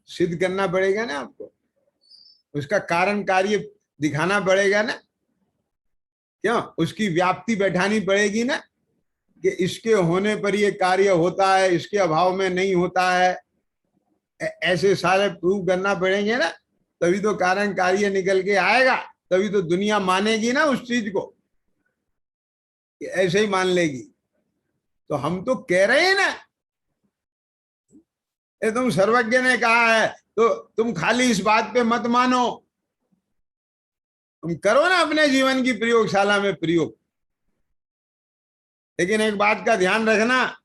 सिद्ध करना पड़ेगा ना आपको, उसका कारण कार्य दिखाना पड़ेगा ना। क्यों? उसकी व्याप्ति बैठानी पड़ेगी ना, कि इसके होने पर ये कार्य होता है, इसके अभाव में नहीं होता है। ऐसे सारे प्रूव करना पड़ेंगे ना, तभी तो कारण कार्य निकल के आएगा, तभी तो दुनिया मानेगी ना उस चीज को, कि ऐसे ही मान लेगी। तो हम तो कह रहे हैं ना, ये तुम सर्वज्ञ ने कहा है तो तुम खाली इस बात पे मत मानो, तुम करो ना अपने जीवन की प्रयोगशाला में प्रयोग। लेकिन एक बात का ध्यान रखना,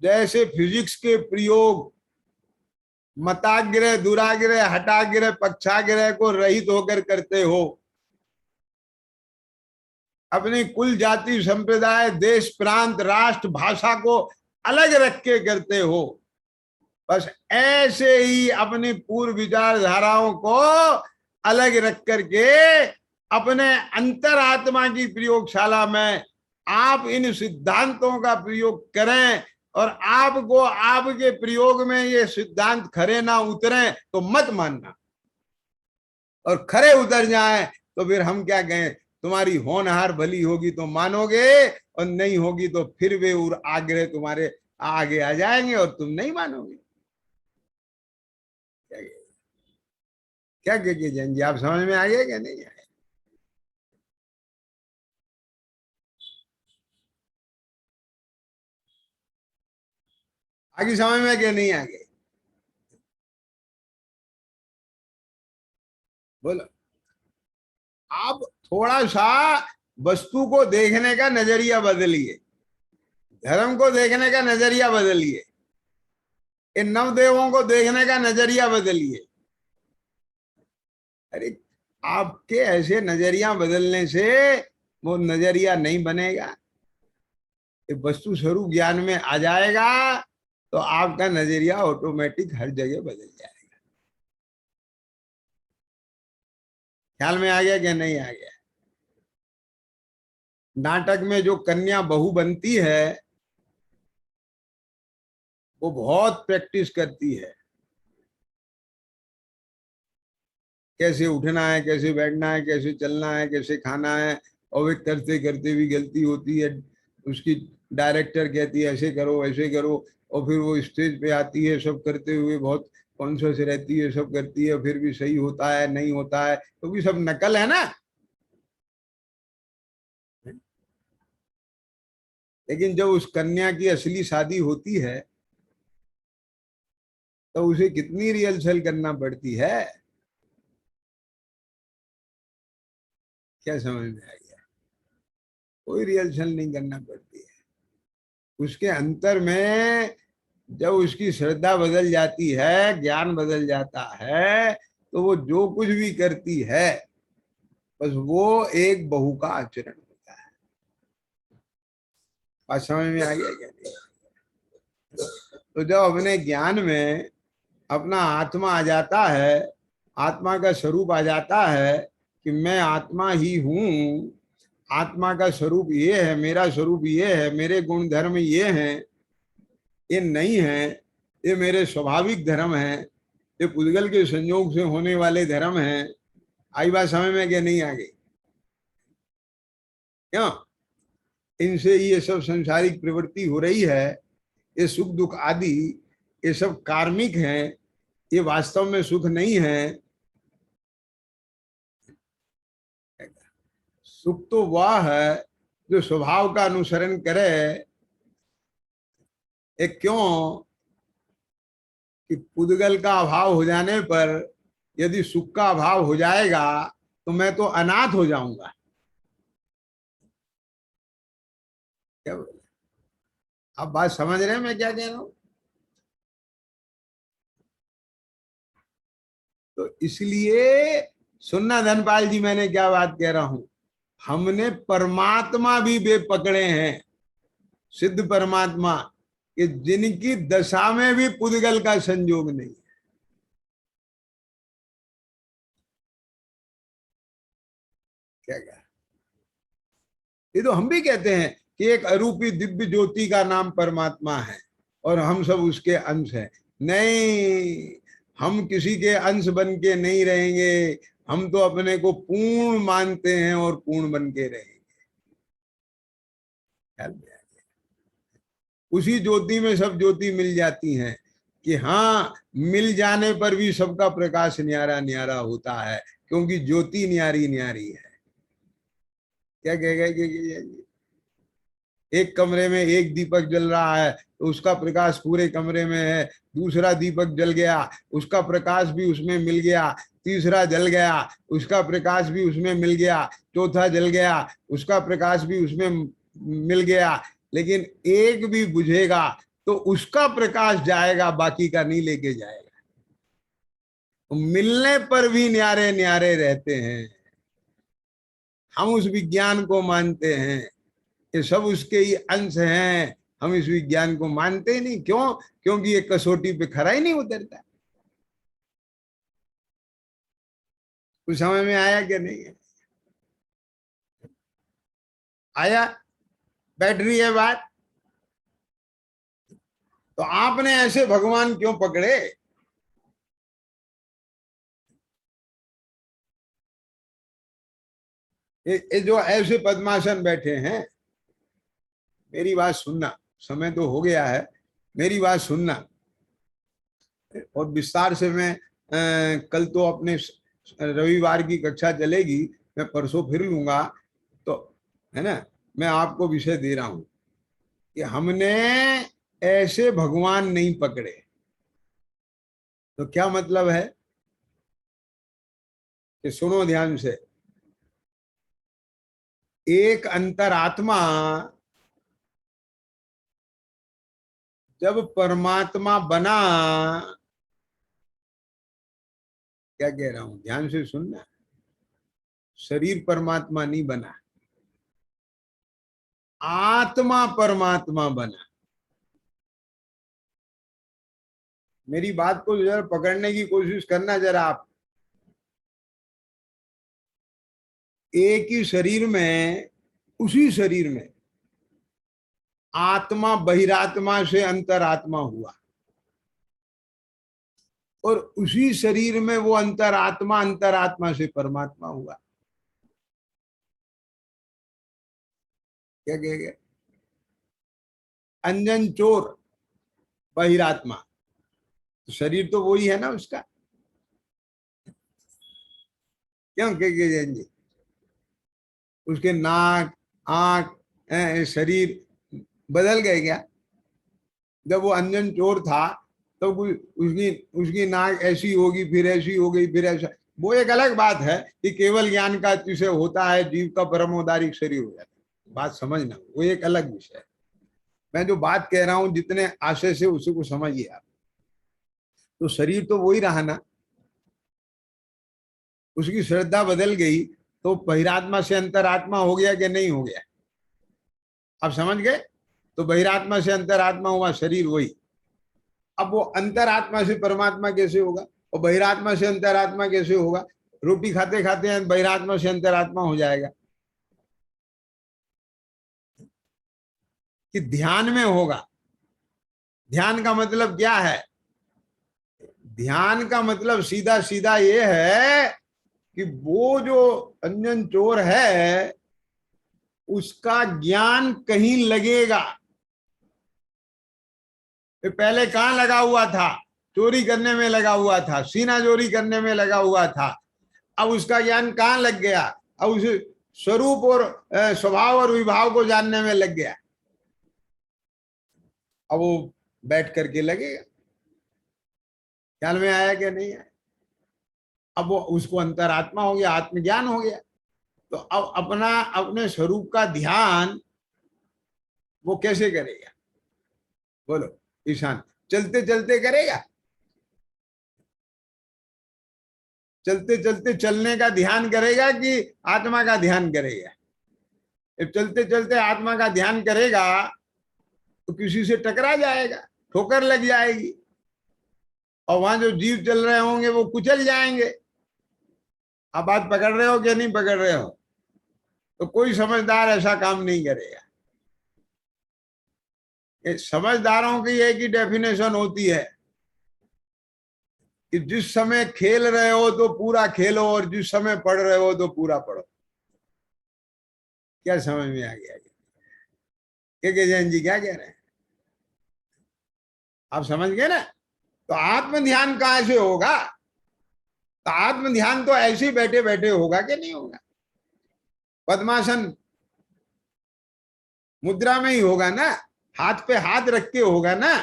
जैसे फिजिक्स के प्रयोग मताग्रह, दुराग्रह, हटाग्रह, पक्षाग्रह को रहित होकर करते हो, अपनी कुल जाति संप्रदाय देश प्रांत राष्ट्र भाषा को अलग रख के करते हो, बस ऐसे ही अपनी पूर्व विचारधाराओं को अलग रख करके अपने अंतरात्मा की प्रयोगशाला में आप इन सिद्धांतों का प्रयोग करें, और आपको आपके प्रयोग में ये सिद्धांत खरे ना उतरे तो मत मानना, और खरे उतर जाएं तो फिर हम क्या कहें, तुम्हारी होनहार भली होगी तो मानोगे, और नहीं होगी तो फिर वे और आग्रह तुम्हारे आगे आ जाएंगे और तुम नहीं मानोगे। क्या कहिए जैन जी, आप समझ में आ गया क्या नहीं आया? आगे समझ में क्या नहीं आ गया? बोलो। आप थोड़ा सा वस्तु को देखने का नजरिया बदलिए, धर्म को देखने का नजरिया बदलिए, इन नवदेवों को देखने का नजरिया बदलिए। अरे आपके ऐसे नजरिया बदलने से वो नजरिया नहीं बनेगा, वस्तु स्वरूप ज्ञान में आ जाएगा तो आपका नजरिया ऑटोमेटिक हर जगह बदल जाएगा। ख्याल में आ गया क्या नहीं आ गया? नाटक में जो कन्या बहू बनती है वो बहुत प्रैक्टिस करती है, कैसे उठना है, कैसे बैठना है, कैसे चलना है, कैसे खाना है। और वे करते करते भी गलती होती है, उसकी डायरेक्टर कहती है ऐसे करो ऐसे करो, और फिर वो स्टेज पे आती है सब करते हुए बहुत कॉन्शियस रहती है, सब करती है, फिर भी सही होता है नहीं होता है, तो भी सब नकल है ना। लेकिन जब उस कन्या की असली शादी होती है तो उसे कितनी रिहर्सल करना पड़ती है, क्या समझ में आ गया? कोई रिहर्सल नहीं करना पड़ती है। उसके अंतर में जब उसकी श्रद्धा बदल जाती है, ज्ञान बदल जाता है, तो वो जो कुछ भी करती है बस वो एक बहू का आचरण होता है। बात समझ में आ गया क्या नहीं? तो जब अपने ज्ञान में अपना आत्मा आ जाता है, आत्मा का स्वरूप आ जाता है कि मैं आत्मा ही हूँ, आत्मा का स्वरूप ये है, मेरा स्वरूप ये है, मेरे गुण धर्म ये हैं, ये नहीं है, ये मेरे स्वाभाविक धर्म है, ये पुद्गल के संयोग से होने वाले धर्म हैं। आई बात समझ में कि नहीं आ गई? क्यों? इनसे ये सब संसारिक प्रवृत्ति हो रही है, ये सुख दुख आदि, ये सब कार्मिक हैं, ये वास्तव में सुख नहीं है। सुख तो वह है जो स्वभाव का अनुसरण करे। एक क्यों कि पुद्गल का अभाव हो जाने पर यदि सुख का अभाव हो जाएगा तो मैं तो अनाथ हो जाऊंगा। क्या बोले? आप बात समझ रहे हैं मैं क्या कह रहा हूं? तो इसलिए सुनना धनपाल जी, मैंने क्या बात कह रहा हूं। हमने परमात्मा भी बेपकड़े हैं, सिद्ध परमात्मा, कि जिनकी दशा में भी पुद्गल का संयोग नहीं। क्या कहा? ये तो हम भी कहते हैं कि एक अरूपी दिव्य ज्योति का नाम परमात्मा है और हम सब उसके अंश हैं। नहीं, हम किसी के अंश बन के नहीं रहेंगे, हम तो अपने को पूर्ण मानते हैं और पूर्ण बन के रहेंगे। उसी ज्योति में सब ज्योति मिल जाती हैं कि हाँ, मिल जाने पर भी सबका प्रकाश न्यारा न्यारा होता है, क्योंकि ज्योति न्यारी न्यारी है। क्या कहेगा कि एक कमरे में एक दीपक जल रहा है तो उसका प्रकाश पूरे कमरे में है, दूसरा दीपक जल गया उसका प्रकाश भी उसमें मिल गया, तीसरा जल गया उसका प्रकाश भी उसमें मिल गया, चौथा जल गया उसका प्रकाश भी उसमें मिल गया। लेकिन एक भी बुझेगा तो उसका प्रकाश जाएगा, बाकी का नहीं लेके जाएगा। तो मिलने पर भी न्यारे न्यारे रहते हैं। हम उस विज्ञान को मानते हैं, ये सब उसके ही अंश हैं। हम इस विज्ञान को मानते ही नहीं। क्यों? क्योंकि ये कसौटी पे खरा ही नहीं उतरता। कुछ समझ में आया कि नहीं है? आया? बैठ रही है बात? तो आपने ऐसे भगवान क्यों पकड़े? ये जो ऐसे पद्मासन बैठे हैं, मेरी बात सुनना, समय तो हो गया है, मेरी बात सुनना। और विस्तार से मैं कल तो अपने रविवार की कक्षा चलेगी, मैं परसों फिर लूंगा, तो है ना, मैं आपको विषय दे रहा हूं कि हमने ऐसे भगवान नहीं पकड़े। तो क्या मतलब है कि सुनो ध्यान से। एक अंतरात्मा जब परमात्मा बना, क्या कह रहा हूं ध्यान से सुनना, शरीर परमात्मा नहीं बना, आत्मा परमात्मा बना। मेरी बात को जरा पकड़ने की कोशिश करना जरा आप। एक ही शरीर में, उसी शरीर में आत्मा बहिरात्मा से अंतरात्मा हुआ, और उसी शरीर में वो अंतरात्मा अंतरात्मा से परमात्मा हुआ। क्या कहेगा? अंजन चोर बहिरात्मा, तो शरीर तो वही है ना उसका। क्यों कह जैन जी? उसके नाक आंख शरीर बदल गए क्या? जब वो अंजन चोर था तो उसकी उसकी नाक ऐसी होगी, फिर ऐसी हो गई, फिर ऐसा। वो एक अलग बात है कि केवल ज्ञान का अतिशय होता है, जीव का परमोदारिक शरीर हो जाता है। बात समझना, वो एक अलग विषय है। मैं जो बात कह रहा हूं जितने आशय से उसी को समझिए आप। तो शरीर तो वही रहा ना, उसकी श्रद्धा बदल गई तो बहिरात्मा से अंतरात्मा हो गया कि नहीं हो गया? आप समझ गए? तो बहिरात्मा से अंतरात्मा हुआ, शरीर वही। अब वो अंतरात्मा से परमात्मा कैसे होगा और बहिरात्मा से अंतरात्मा कैसे होगा? रोटी खाते खाते बहिरात्मा से अंतरात्मा हो जाएगा कि ध्यान में होगा? ध्यान का मतलब क्या है? ध्यान का मतलब सीधा सीधा ये है कि वो जो अंजन चोर है उसका ज्ञान कहीं लगेगा। पहले कहाँ लगा हुआ था? चोरी करने में लगा हुआ था, सीना चोरी करने में लगा हुआ था। अब उसका ज्ञान कहाँ लग गया? अब उस स्वरूप और स्वभाव और विभाव को जानने में लग गया। अब वो बैठ करके लगेगा। ख्याल में आया कि नहीं आया? अब वो उसको अंतरात्मा हो गया, आत्मज्ञान हो गया। तो अब अपना अपने स्वरूप का ध्यान वो कैसे करेगा? बोलो ईशान। चलते चलते करेगा? चलते चलते चलने का ध्यान करेगा कि आत्मा का ध्यान करेगा? जब चलते चलते आत्मा का ध्यान करेगा तो किसी से टकरा जाएगा, ठोकर लग जाएगी, और वहां जो जीव चल रहे होंगे वो कुचल जाएंगे। आप बात पकड़ रहे हो कि नहीं पकड़ रहे हो? तो कोई समझदार ऐसा काम नहीं करेगा। समझदारों की एक ही डेफिनेशन होती है कि जिस समय खेल रहे हो तो पूरा खेलो और जिस समय पढ़ रहे हो तो पूरा पढ़ो। क्या समझ में आ गया? के जैन जी क्या कह रहे हैं? आप समझ गए ना? तो आत्म ध्यान कहां से होगा? तो आत्म ध्यान तो ऐसे ही बैठे बैठे होगा कि नहीं होगा? पद्मासन मुद्रा में ही होगा ना, हाथ पे हाथ रख के होगा ना।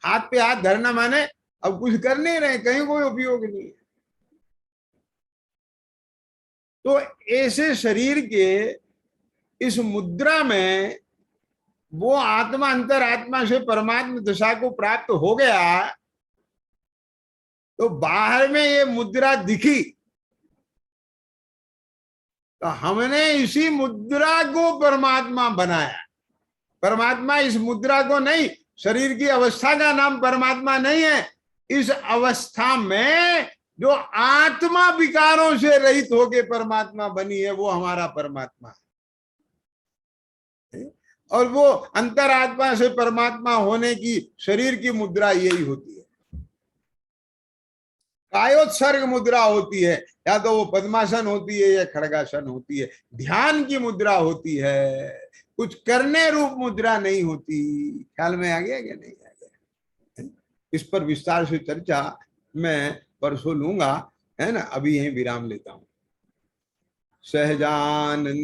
हाथ पे हाथ धरना माने अब कुछ कर नहीं रहे, कहीं कोई उपयोग नहीं है। तो ऐसे शरीर के इस मुद्रा में वो आत्मा अंतरात्मा से परमात्मा दशा को प्राप्त हो गया। तो बाहर में ये मुद्रा दिखी तो हमने इसी मुद्रा को परमात्मा बनाया। परमात्मा इस मुद्रा को नहीं, शरीर की अवस्था का नाम परमात्मा नहीं है। इस अवस्था में जो आत्मा विकारों से रहित होके परमात्मा बनी है वो हमारा परमात्मा है। और वो अंतरात्मा से परमात्मा होने की शरीर की मुद्रा यही होती है। कायोत्सर्ग मुद्रा होती है, या तो वो पद्मासन होती है या खड़गासन होती है। ध्यान की मुद्रा होती है, कुछ करने रूप मुद्रा नहीं होती। ख्याल में आ गया क्या नहीं आ गया? इस पर विस्तार से चर्चा मैं परसों लूंगा, है ना। अभी यहीं विराम लेता हूं। सहजानंदी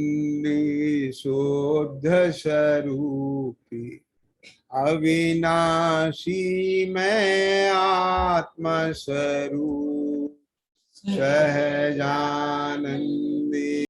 शुद्ध स्वरूपी अविनाशी मैं आत्म स्वरूप सहजानंदी।